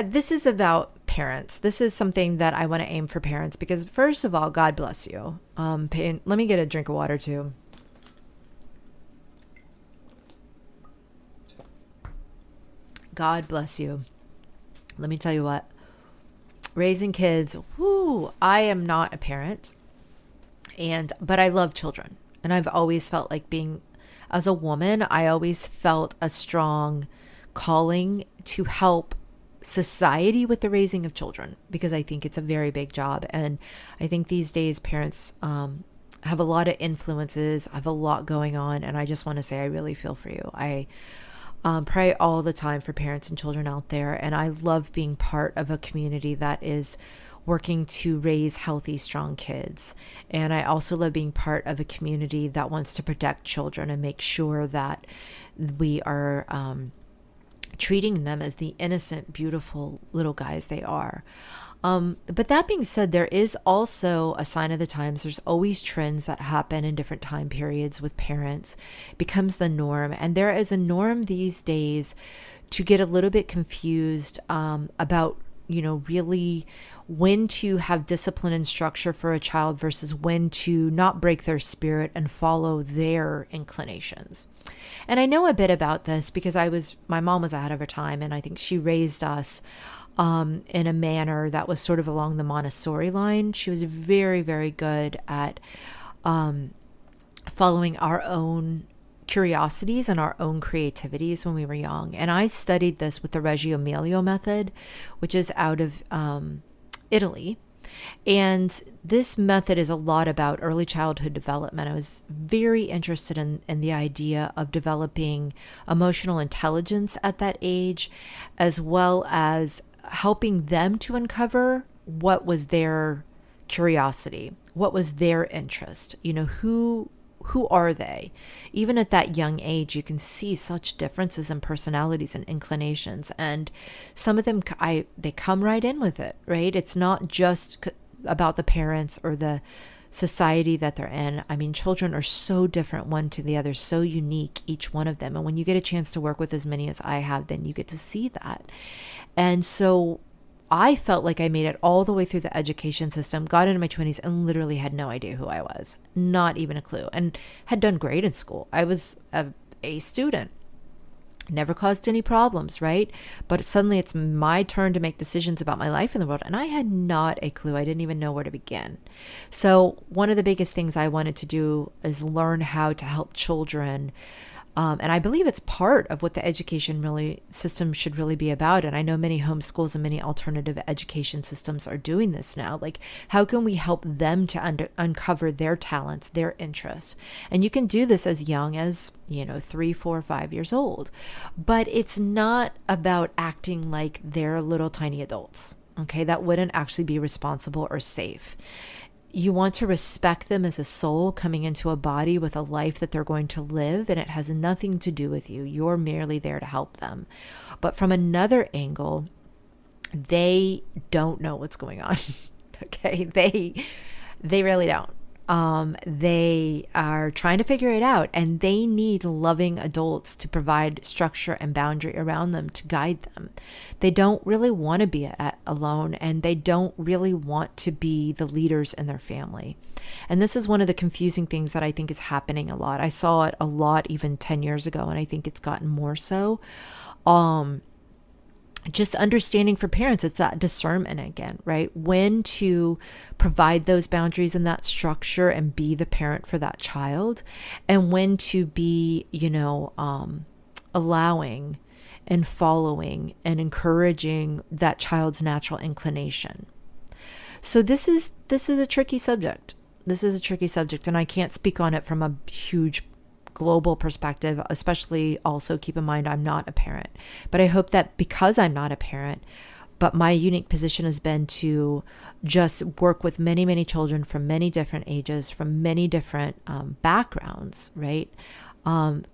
This is about parents. This is something that I want to aim for parents because first of all, God bless you. Let me get a drink of water too. God bless you. Let me tell you what, raising kids, whoo, I am not a parent, but I love children. And I've always felt like as a woman, I always felt a strong calling to help society with the raising of children because I think it's a very big job. And I think these days parents have a lot of influences, have a lot going on. And I just want to say, I really feel for you. I pray all the time for parents and children out there. And I love being part of a community that is working to raise healthy, strong kids. And I also love being part of a community that wants to protect children and make sure that we are treating them as the innocent, beautiful little guys they are. But that being said, there is also a sign of the times. There's always trends that happen in different time periods with parents. It becomes the norm. And there is a norm these days to get a little bit confused about, really when to have discipline and structure for a child versus when to not break their spirit and follow their inclinations. And I know a bit about this because my mom was ahead of her time, and I think she raised us in a manner that was sort of along the Montessori line. She was very, very good at following our own curiosities and our own creativities when we were young. And I studied this with the Reggio Emilia method, which is out of Italy. And this method is a lot about early childhood development. I was very interested in the idea of developing emotional intelligence at that age, as well as helping them to uncover what was their curiosity, what was their interest, who are they? Even at that young age, you can see such differences in personalities and inclinations. And some of them, they come right in with it, right? It's not just about the parents or the society that they're in. I mean, children are so different one to the other, so unique, each one of them. And when you get a chance to work with as many as I have, then you get to see that. And so I felt like I made it all the way through the education system, got into my 20s, and literally had no idea who I was. Not even a clue. And had done great in school. I was a student. Never caused any problems, right? But suddenly it's my turn to make decisions about my life in the world. And I had not a clue. I didn't even know where to begin. So one of the biggest things I wanted to do is learn how to help children. And I believe it's part of what the education system should really be about. And I know many homeschools and many alternative education systems are doing this now. Like, how can we help them to uncover their talents, their interests? And you can do this as young as, 3, 4, 5 years old. But it's not about acting like they're little tiny adults. Okay, that wouldn't actually be responsible or safe. You want to respect them as a soul coming into a body with a life that they're going to live, and it has nothing to do with you. You're merely there to help them. But from another angle, they don't know what's going on. Okay, they really don't. They are trying to figure it out, and they need loving adults to provide structure and boundary around them to guide them. They don't really want to be alone, and they don't really want to be the leaders in their family. And this is one of the confusing things that I think is happening a lot. I saw it a lot even 10 years ago, and I think it's gotten more so. Just understanding for parents, it's that discernment again, right? When to provide those boundaries and that structure and be the parent for that child, and when to be, allowing and following and encouraging that child's natural inclination. So this is a tricky subject. This is a tricky subject, and I can't speak on it from a huge global perspective, especially also keep in mind I'm not a parent. But I hope that because I'm not a parent, but my unique position has been to just work with many, many children from many different ages, from many different backgrounds, right?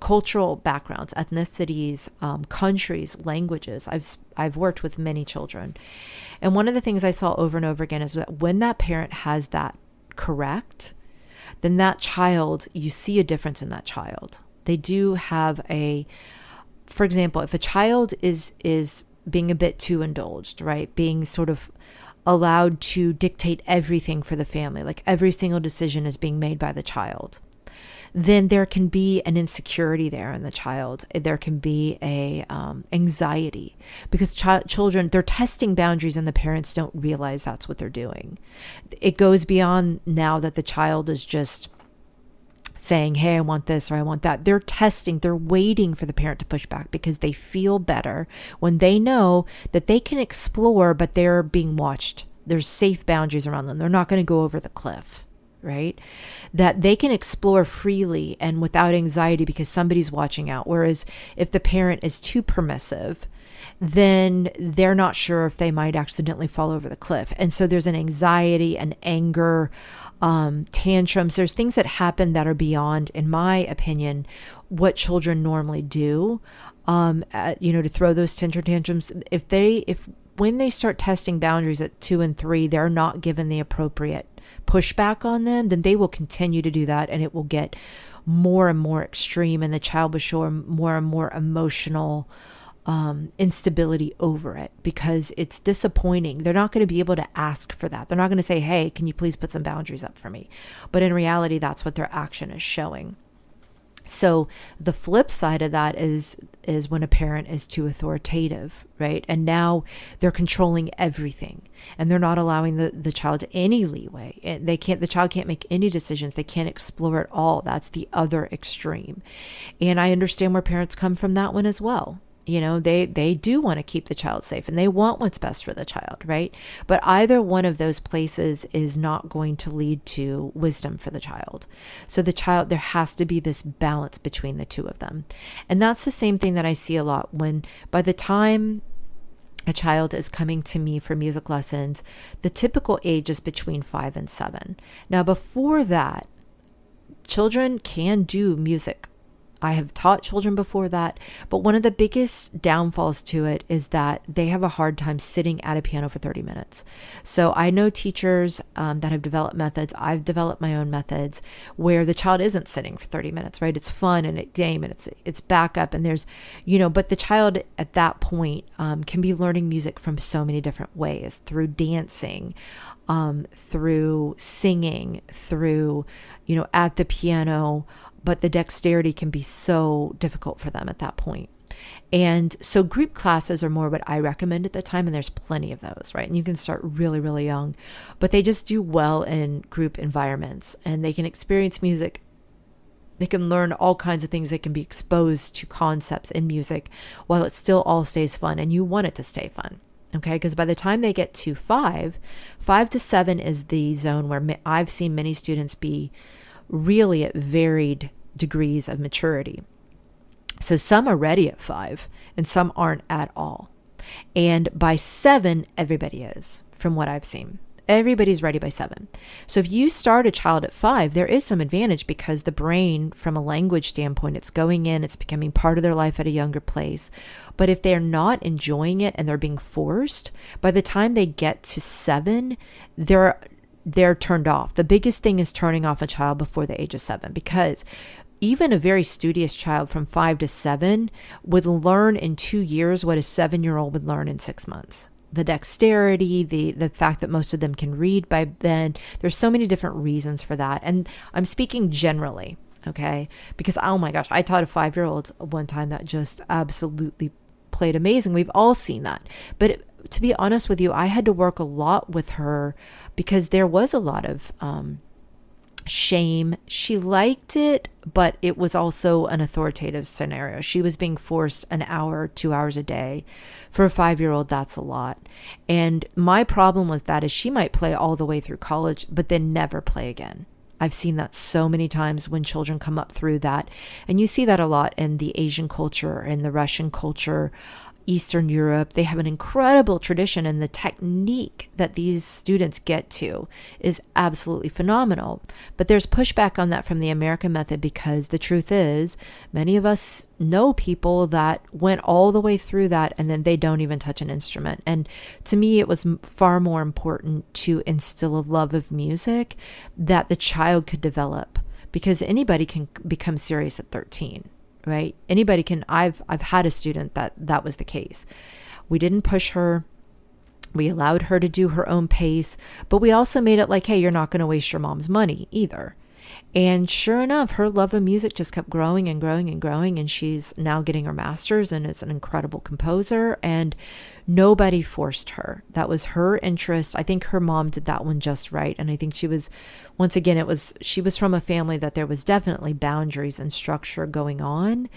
Cultural backgrounds, ethnicities, countries, languages. I've worked with many children. And one of the things I saw over and over again is that when that parent has that correct, then that child, you see a difference in that child. They do have for example, if a child is being a bit too indulged, right? Being sort of allowed to dictate everything for the family, like every single decision is being made by the child, then there can be an insecurity there in the child. There can be a anxiety, because children, they're testing boundaries and the parents don't realize that's what they're doing. It goes beyond now that the child is just saying, hey, I want this or I want that. They're testing, they're waiting for the parent to push back, because they feel better when they know that they can explore, but they're being watched. There's safe boundaries around them. They're not going to go over the cliff, right? That they can explore freely and without anxiety because somebody's watching out. Whereas if the parent is too permissive, then they're not sure if they might accidentally fall over the cliff. And so there's an anxiety, an anger, tantrums. There's things that happen that are beyond, in my opinion, what children normally do, to throw those tantrums. When they start testing boundaries at 2 and 3, they're not given the appropriate pushback on them, then they will continue to do that, and it will get more and more extreme, and the child will show more and more emotional instability over it, because it's disappointing. They're not going to be able to ask for that. They're not going to say, hey, can you please put some boundaries up for me? But in reality, that's what their action is showing. So the flip side of that is when a parent is too authoritative, right? And now they're controlling everything, and they're not allowing the child any leeway. The child can't make any decisions. They can't explore at all. That's the other extreme. And I understand where parents come from that one as well. They do want to keep the child safe, and they want what's best for the child, right? But either one of those places is not going to lead to wisdom for the child. So there has to be this balance between the two of them. And that's the same thing that I see a lot by the time a child is coming to me for music lessons, the typical age is between 5 and 7. Now, before that, children can do music. I have taught children before that, but one of the biggest downfalls to it is that they have a hard time sitting at a piano for 30 minutes. So I know teachers that have developed methods. I've developed my own methods where the child isn't sitting for 30 minutes, right? It's fun and it's game and it's backup, and there's, but the child at that point can be learning music from so many different ways, through dancing, through singing, through, at the piano. But the dexterity can be so difficult for them at that point. And so group classes are more what I recommend at the time, and there's plenty of those, right? And you can start really, really young, but they just do well in group environments, and they can experience music. They can learn all kinds of things. They can be exposed to concepts in music while it still all stays fun, and you want it to stay fun. Okay, because by the time they get to 5 to 7 is the zone where I've seen many students be really at varied degrees of maturity. So some are ready at 5 and some aren't at all. And by 7, everybody is, from what I've seen. Everybody's ready by 7. So if you start a child at 5, there is some advantage, because the brain, from a language standpoint, it's going in, it's becoming part of their life at a younger place. But if they're not enjoying it and they're being forced, by the time they get to 7, they're turned off. The biggest thing is turning off a child before the age of 7, because even a very studious child from 5 to 7 would learn in 2 years what a 7-year-old would learn in 6 months. The dexterity, the fact that most of them can read by then. There's so many different reasons for that. And I'm speaking generally, okay? Because, oh my gosh, I taught a 5-year-old one time that just absolutely played amazing. We've all seen that. But to be honest with you, I had to work a lot with her because there was a lot of shame. She liked it, but it was also an authoritative scenario. She was being forced an hour, 2 hours a day. For a 5-year-old, that's a lot. And my problem was that is she might play all the way through college, but then never play again. I've seen that so many times when children come up through that. And you see that a lot in the Asian culture and the Russian culture, Eastern Europe. They have an incredible tradition, and the technique that these students get to is absolutely phenomenal. But there's pushback on that from the American method, because the truth is many of us know people that went all the way through that and then they don't even touch an instrument. And to me, it was far more important to instill a love of music that the child could develop, because anybody can become serious at 13. Right? Anybody can. I've had a student that was the case. We didn't push her. We allowed her to do her own pace, but we also made it like, hey, you're not going to waste your mom's money either. And sure enough, her love of music just kept growing and growing and growing. And she's now getting her master's and is an incredible composer. And nobody forced her. That was her interest. I think her mom did that one just right. And I think she was, once again, she was from a family that there was definitely boundaries and structure going on.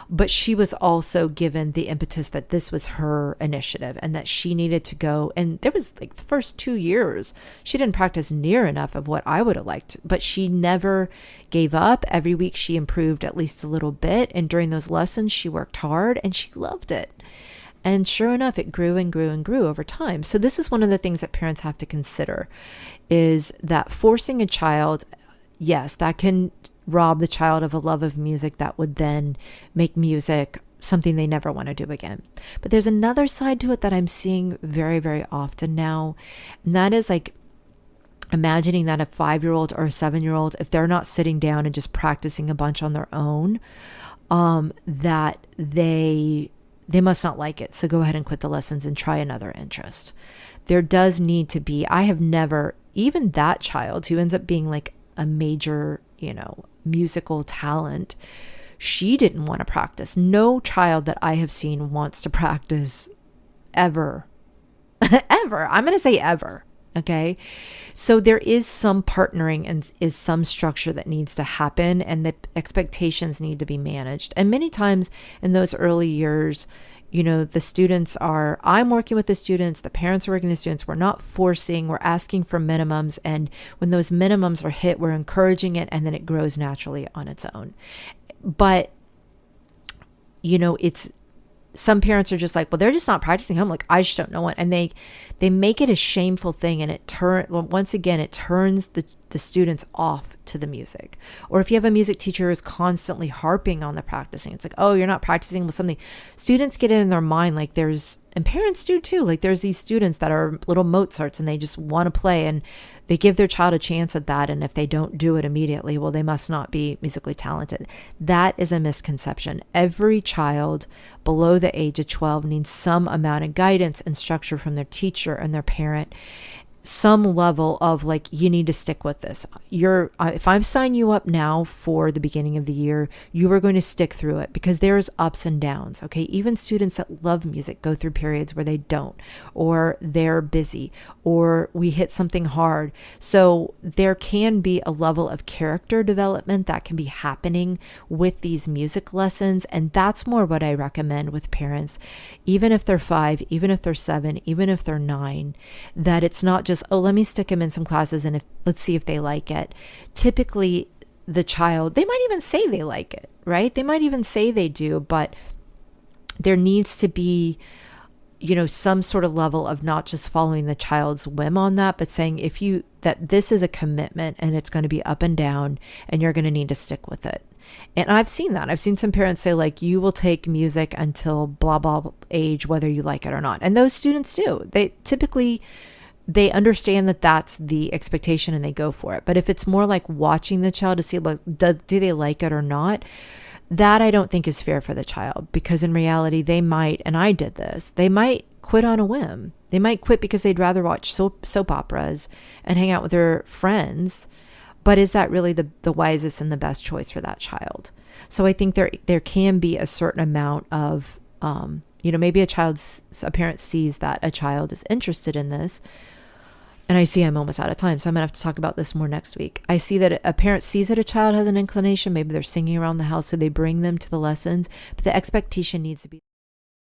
But she was also given the impetus that this was her initiative and that she needed to go. And there was like the first 2 years, she didn't practice near enough of what I would have liked, but she never gave up. Every week she improved at least a little bit. And during those lessons, she worked hard and she loved it. And sure enough, it grew and grew and grew over time. So this is one of the things that parents have to consider, is that forcing a child, yes, that can rob the child of a love of music that would then make music something they never want to do again. But there's another side to it that I'm seeing very, very often now. And that is like imagining that a 5-year-old or a 7-year-old, if they're not sitting down and just practicing a bunch on their own, that they must not like it. So go ahead and quit the lessons and try another interest. There does need to be, I have never, even that child who ends up being like a major, musical talent, she didn't want to practice. No child that I have seen wants to practice ever. Ever. I'm going to say ever. Okay. So there is some partnering and is some structure that needs to happen, and the expectations need to be managed. And many times in those early years, the students I'm working with the students, the parents are working with the students. We're not forcing, we're asking for minimums. And when those minimums are hit, we're encouraging it, and then it grows naturally on its own. But, it's, some parents are just like, well, they're just not practicing home. Like, I just don't know what. And they make it a shameful thing. And it turns the students off to the music. Or if you have a music teacher who's constantly harping on the practicing, it's like, oh, you're not practicing with something. Students get it in their mind. Like and parents do too. Like there's these students that are little Mozarts and they just want to play, and they give their child a chance at that. And if they don't do it immediately, well, they must not be musically talented. That is a misconception. Every child below the age of 12 needs some amount of guidance and structure from their teacher and their parent. Some level of like, you need to stick with this. If I'm signing you up now for the beginning of the year, you are going to stick through it, because there's ups and downs. Okay. Even students that love music go through periods where they don't, or they're busy, or we hit something hard. So there can be a level of character development that can be happening with these music lessons. And that's more what I recommend with parents, even if they're 5, even if they're 7, even if they're 9, that it's not just, oh, let me stick them in some classes and let's see if they like it. Typically, the child, they might even say they like it, right? They might even say they do, but there needs to be, some sort of level of not just following the child's whim on that, but saying that this is a commitment and it's going to be up and down and you're going to need to stick with it. And I've seen that. I've seen some parents say like, you will take music until blah, blah age, whether you like it or not. And those students do. They understand that that's the expectation and they go for it. But if it's more like watching the child to see, like, do they like it or not, that I don't think is fair for the child, because in reality they might, and I did this, they might quit on a whim. They might quit because they'd rather watch soap operas and hang out with their friends. But is that really the wisest and the best choice for that child? So I think there can be a certain amount of, maybe a parent sees that a child is interested in this. And I see I'm almost out of time, so I'm going to have to talk about this more next week. I see that a parent sees that a child has an inclination. Maybe they're singing around the house, so they bring them to the lessons. But the expectation needs to be